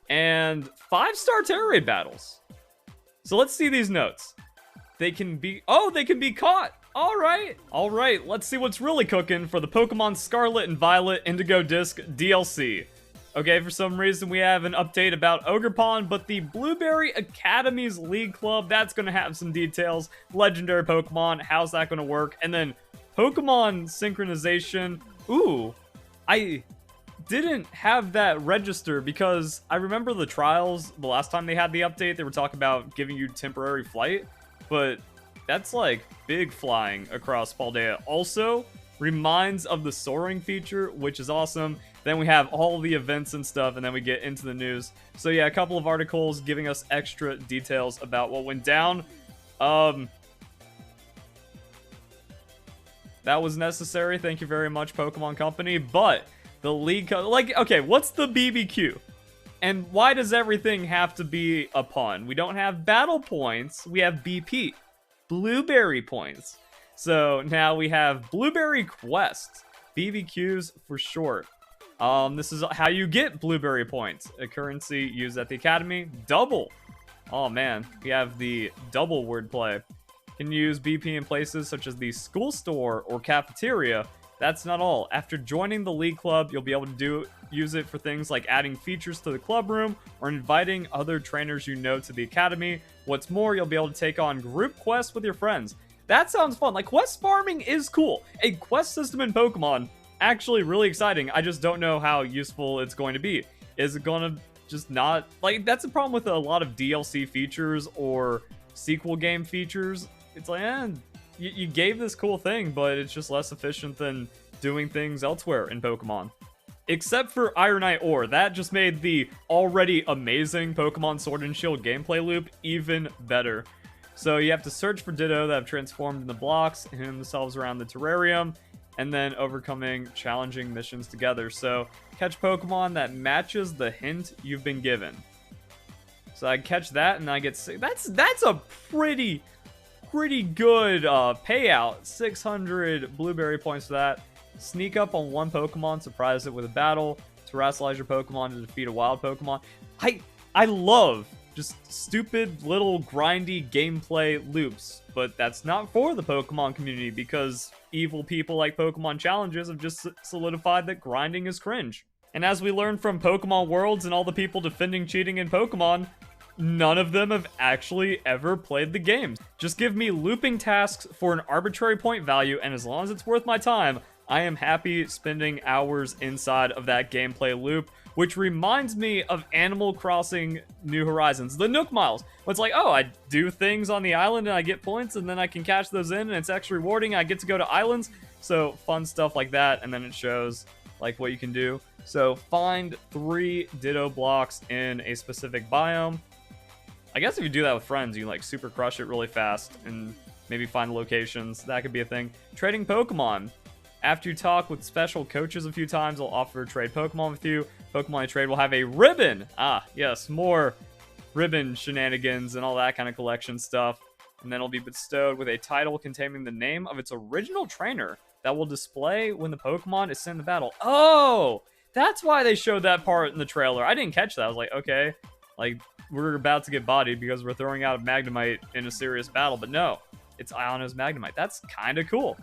and 5-star terror raid battles. So let's see these notes. They can be, oh, they can be caught. All right, let's see what's really cooking for the Pokemon Scarlet and Violet Indigo Disc DLC. Okay, for some reason we have an update about Ogerpon, but the Blueberry Academy's League Club, that's going to have some details. Legendary Pokemon, how's that going to work? And then Pokemon synchronization. Ooh, I didn't have that register because I remember the trials, the last time they had the update, they were talking about giving you temporary flight, but that's like big flying across Paldea. Also, reminds of the soaring feature, which is awesome. Then we have all the events and stuff, and then we get into the news. So yeah, a couple of articles giving us extra details about what went down. That was necessary. Thank you very much, Pokemon Company. But the league, like, okay, what's the BBQ? And why does everything have to be a pun? We don't have battle points. We have BP. Blueberry points. So now we have Blueberry Quest. BBQs for short. This is how you get Blueberry points. A currency used at the Academy. Double. Oh man, we have the double wordplay. Can use BP in places such as the school store or cafeteria. That's not all. After joining the League Club, you'll be able to use it for things like adding features to the club room or inviting other trainers you know to the academy. What's more, you'll be able to take on group quests with your friends. That sounds fun. Like, quest farming is cool. A quest system in Pokemon, actually really exciting. I just don't know how useful it's going to be. Is it going to just not... Like, that's a problem with a lot of DLC features or sequel game features. It's like, you gave this cool thing, but it's just less efficient than doing things elsewhere in Pokemon. Except for Ironite Ore. That just made the already amazing Pokemon Sword and Shield gameplay loop even better. So you have to search for Ditto that have transformed in the blocks and themselves around the terrarium, and then overcoming challenging missions together. So catch Pokemon that matches the hint you've been given. So I catch that and I get... That's a pretty good payout. 600 Blueberry points for that. Sneak up on one Pokemon, surprise it with a battle, terrestrialize your Pokemon to defeat a wild Pokemon. I love just stupid little grindy gameplay loops, but that's not for the Pokemon community because evil people like Pokemon challenges have just solidified that grinding is cringe. And as we learned from Pokemon Worlds and all the people defending cheating in Pokemon, none of them have actually ever played the games. Just give me looping tasks for an arbitrary point value, and as long as it's worth my time, I am happy spending hours inside of that gameplay loop, which reminds me of Animal Crossing New Horizons, the Nook Miles. It's like, oh, I do things on the island and I get points, and then I can cash those in, and it's extra rewarding. I get to go to islands, so fun stuff like that, and then it shows like what you can do. So find 3 Ditto blocks in a specific biome. I guess if you do that with friends, you like super crush it really fast and maybe find locations. That could be a thing. Trading Pokemon. After you talk with special coaches a few times, they'll offer to trade Pokemon with you. Pokemon you trade will have a ribbon. Ah, yes, more ribbon shenanigans and all that kind of collection stuff. And then it'll be bestowed with a title containing the name of its original trainer that will display when the Pokemon is sent in the battle. Oh, that's why they showed that part in the trailer. I didn't catch that. I was like, okay, like we're about to get bodied because we're throwing out a Magnemite in a serious battle. But no, it's Iono's Magnemite. That's kind of cool.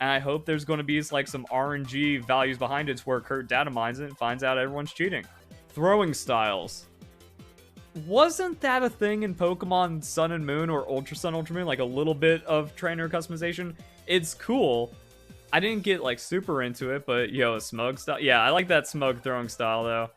And I hope there's going to be like some RNG values behind it where Kurt data mines it and finds out everyone's cheating. Throwing styles. Wasn't that a thing in Pokemon Sun and Moon or Ultra Sun, Ultra Moon? Like a little bit of trainer customization? It's cool. I didn't get like super into it, but yo, a Smug style. Yeah, I like that Smug throwing style though.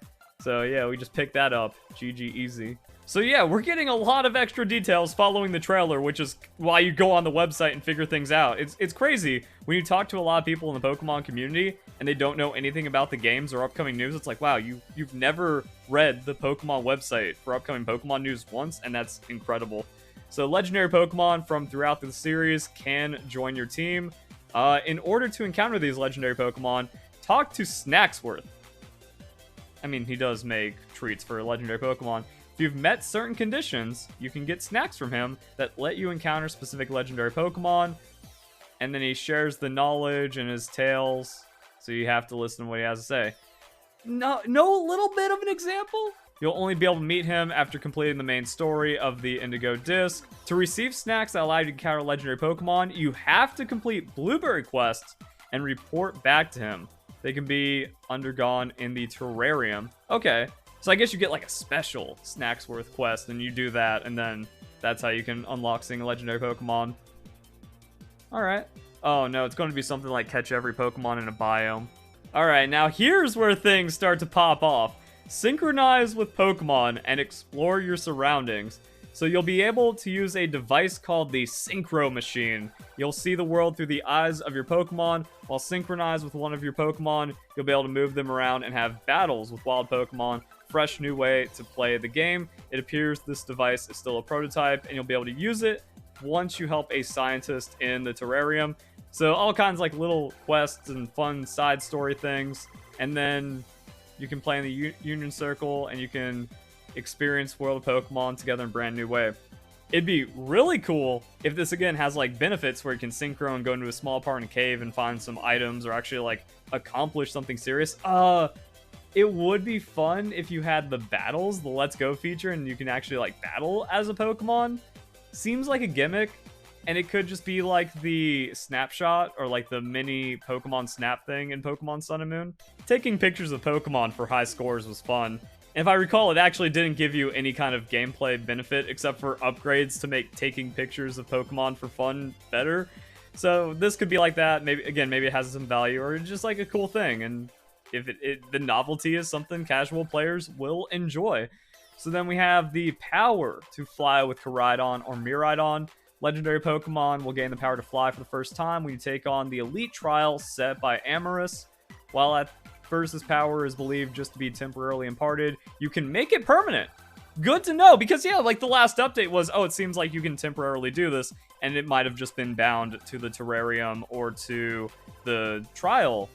So yeah, we just picked that up. GG easy. So yeah, we're getting a lot of extra details following the trailer, which is why you go on the website and figure things out. It's crazy when you talk to a lot of people in the Pokemon community and they don't know anything about the games or upcoming news. It's like, wow, you've never read the Pokemon website for upcoming Pokemon news once, and that's incredible. So legendary Pokemon from throughout the series can join your team. In order to encounter these legendary Pokemon, talk to Snacksworth. I mean, he does make treats for legendary Pokemon. If you've met certain conditions, you can get snacks from him that let you encounter specific legendary Pokemon. And then he shares the knowledge in his tales, so you have to listen to what he has to say. No, a little bit of an example? You'll only be able to meet him after completing the main story of the Indigo disc. To receive snacks that allow you to encounter legendary Pokemon, you have to complete Blueberry quests and report back to him. They can be undergone in the terrarium. Okay, so I guess you get like a special snacks worth quest, and you do that, and then that's how you can unlock seeing a legendary Pokemon. Alright. Oh no, it's going to be something like catch every Pokemon in a biome. Alright, now here's where things start to pop off. Synchronize with Pokemon and explore your surroundings. So you'll be able to use a device called the Synchro Machine. You'll see the world through the eyes of your Pokemon. While synchronized with one of your Pokemon, you'll be able to move them around and have battles with wild Pokemon. Fresh new way to play the game. It appears this device is still a prototype, and you'll be able to use it once you help a scientist in the terrarium. So all kinds like little quests and fun side story things. And then you can play in the Union Circle, and you can experience World of Pokemon together in a brand new way. It'd be really cool if this again has like benefits where you can synchro and go into a small part in a cave and find some items or actually like accomplish something serious. It would be fun if you had the battles, the Let's Go feature, and you can actually like battle as a Pokemon. Seems like a gimmick, and it could just be like the snapshot or like the mini Pokemon Snap thing in Pokemon Sun and Moon. Taking pictures of Pokemon for high scores was fun. If I recall, it actually didn't give you any kind of gameplay benefit except for upgrades to make taking pictures of Pokemon for fun better. So this could be like that. Maybe it has some value, or just like a cool thing. And if the novelty is something casual players will enjoy. So then we have the power to fly with Koraidon or Miraidon. Legendary Pokemon will gain the power to fly for the first time when you take on the Elite Trial set by Amorous. While at first this power is believed just to be temporarily imparted, you can make it permanent. Good to know, because yeah, like the last update was, oh, it seems like you can temporarily do this, and it might have just been bound to the terrarium or to the trial.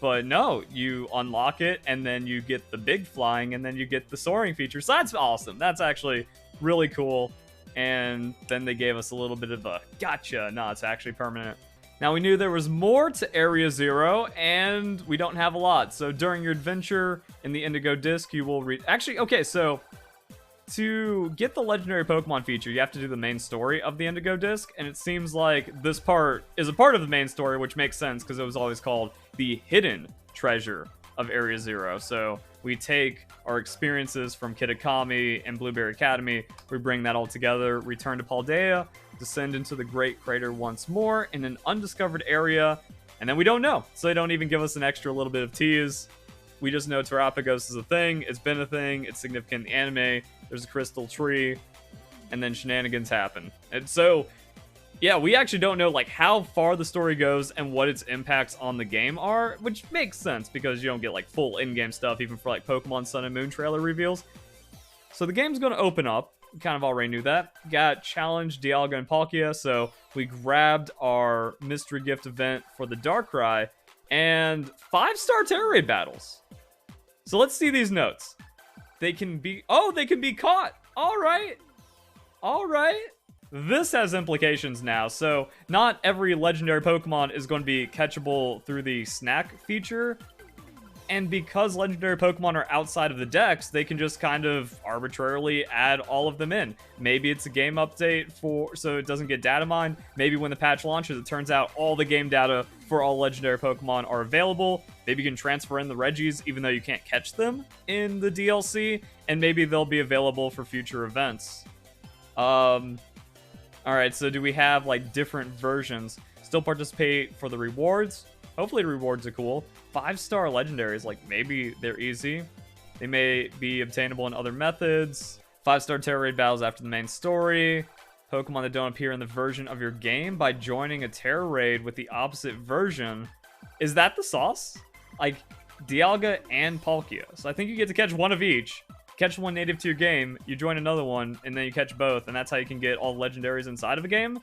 But no, you unlock it, and then you get the big flying, and then you get the soaring feature. So that's awesome. That's actually really cool. And then they gave us a little bit of a gotcha. No, it's actually permanent. Now, we knew there was more to Area 0, and we don't have a lot. So during your adventure in the Indigo disc, you will read... Actually, okay, so to get the legendary Pokemon feature, you have to do the main story of the Indigo disc, and it seems like this part is a part of the main story, which makes sense because it was always called the hidden treasure of Area 0. So we take our experiences from Kitakami and Blueberry Academy, we bring that all together, return to Paldea, descend into the Great Crater once more in an undiscovered area, and then we don't know. So they don't even give us an extra little bit of tease. We just know Terapagos is a thing, it's been a thing, it's significant in the anime, there's a crystal tree, and then shenanigans happen. And so, yeah, we actually don't know like how far the story goes and what its impacts on the game are, which makes sense because you don't get like full in-game stuff even for like Pokemon Sun and Moon trailer reveals. So the game's going to open up. We kind of already knew that. Got Challenge, Dialga, and Palkia, so we grabbed our mystery gift event for the Darkrai, and 5-star Terra Raid battles. So let's see these notes. They can be... Oh, they can be caught! Alright! Alright! This has implications now, so not every legendary Pokemon is going to be catchable through the snack feature. And because legendary Pokemon are outside of the dex, they can just kind of arbitrarily add all of them in. Maybe it's a game update so it doesn't get data mined. Maybe when the patch launches, it turns out all the game data for all legendary Pokemon are available. Maybe you can transfer in the Regis even though you can't catch them in the DLC. And maybe they'll be available for future events. Alright, so do we have like different versions? Still participate for the rewards? Hopefully the rewards are cool. 5-star legendaries, like maybe they're easy. They may be obtainable in other methods. 5-star Terra Raid battles after the main story. Pokemon that don't appear in the version of your game by joining a Terra Raid with the opposite version. Is that the sauce? Like Dialga and Palkia. So I think you get to catch one of each. Catch one native to your game, you join another one, and then you catch both, and that's how you can get all legendaries inside of a game?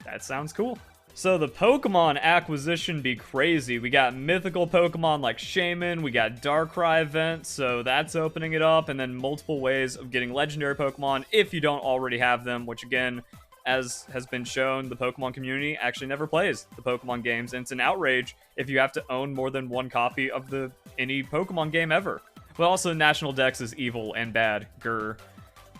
That sounds cool. So the Pokemon acquisition be crazy. We got mythical Pokemon like Shaman, we got Darkrai event, so that's opening it up, and then multiple ways of getting legendary Pokemon if you don't already have them, which again, as has been shown, the Pokemon community actually never plays the Pokemon games, and it's an outrage if you have to own more than one copy of any Pokemon game ever. But also National Dex is evil and bad. Grr.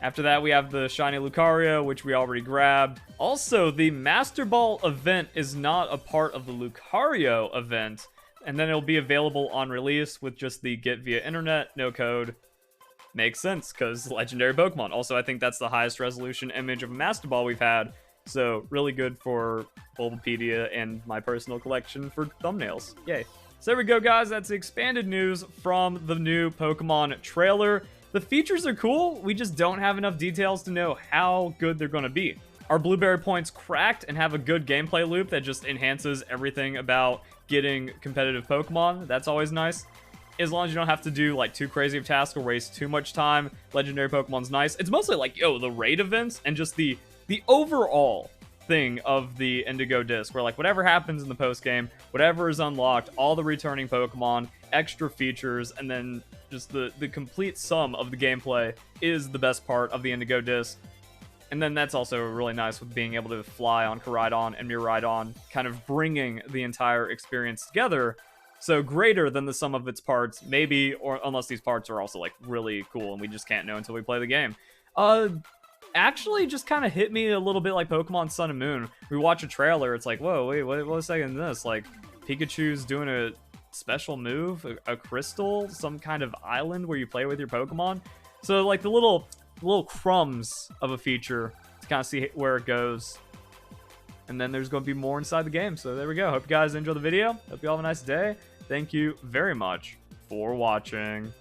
After that, we have the Shiny Lucario, which we already grabbed. Also, the Master Ball event is not a part of the Lucario event, and then it'll be available on release with just the get via internet, no code. Makes sense, because legendary Pokemon. Also, I think that's the highest resolution image of a Master Ball we've had, so really good for Bulbapedia and my personal collection for thumbnails. Yay. So there we go, guys. That's the expanded news from the new Pokemon trailer. The features are cool, we just don't have enough details to know how good they're going to be. Are Blueberry points cracked and have a good gameplay loop that just enhances everything about getting competitive Pokemon? That's always nice. As long as you don't have to do like too crazy of tasks or waste too much time, legendary Pokemon's nice. It's mostly like, the raid events and just the overall thing of the Indigo disc, where like whatever happens in the post game, whatever is unlocked, all the returning Pokemon, extra features, and then just the complete sum of the gameplay is the best part of the Indigo disc. And then that's also really nice with being able to fly on Koraidon and Miraidon, kind of bringing the entire experience together. So greater than the sum of its parts, maybe, or unless these parts are also like really cool and we just can't know until we play the game. Actually just kind of hit me a little bit like Pokemon Sun and Moon. We watch a trailer, it's like, whoa, wait, what a second, this? Like, Pikachu's doing a special move, a crystal, some kind of island where you play with your Pokemon. So, like, the little crumbs of a feature to kind of see where it goes. And then there's going to be more inside the game. So there we go. Hope you guys enjoy the video. Hope you all have a nice day. Thank you very much for watching.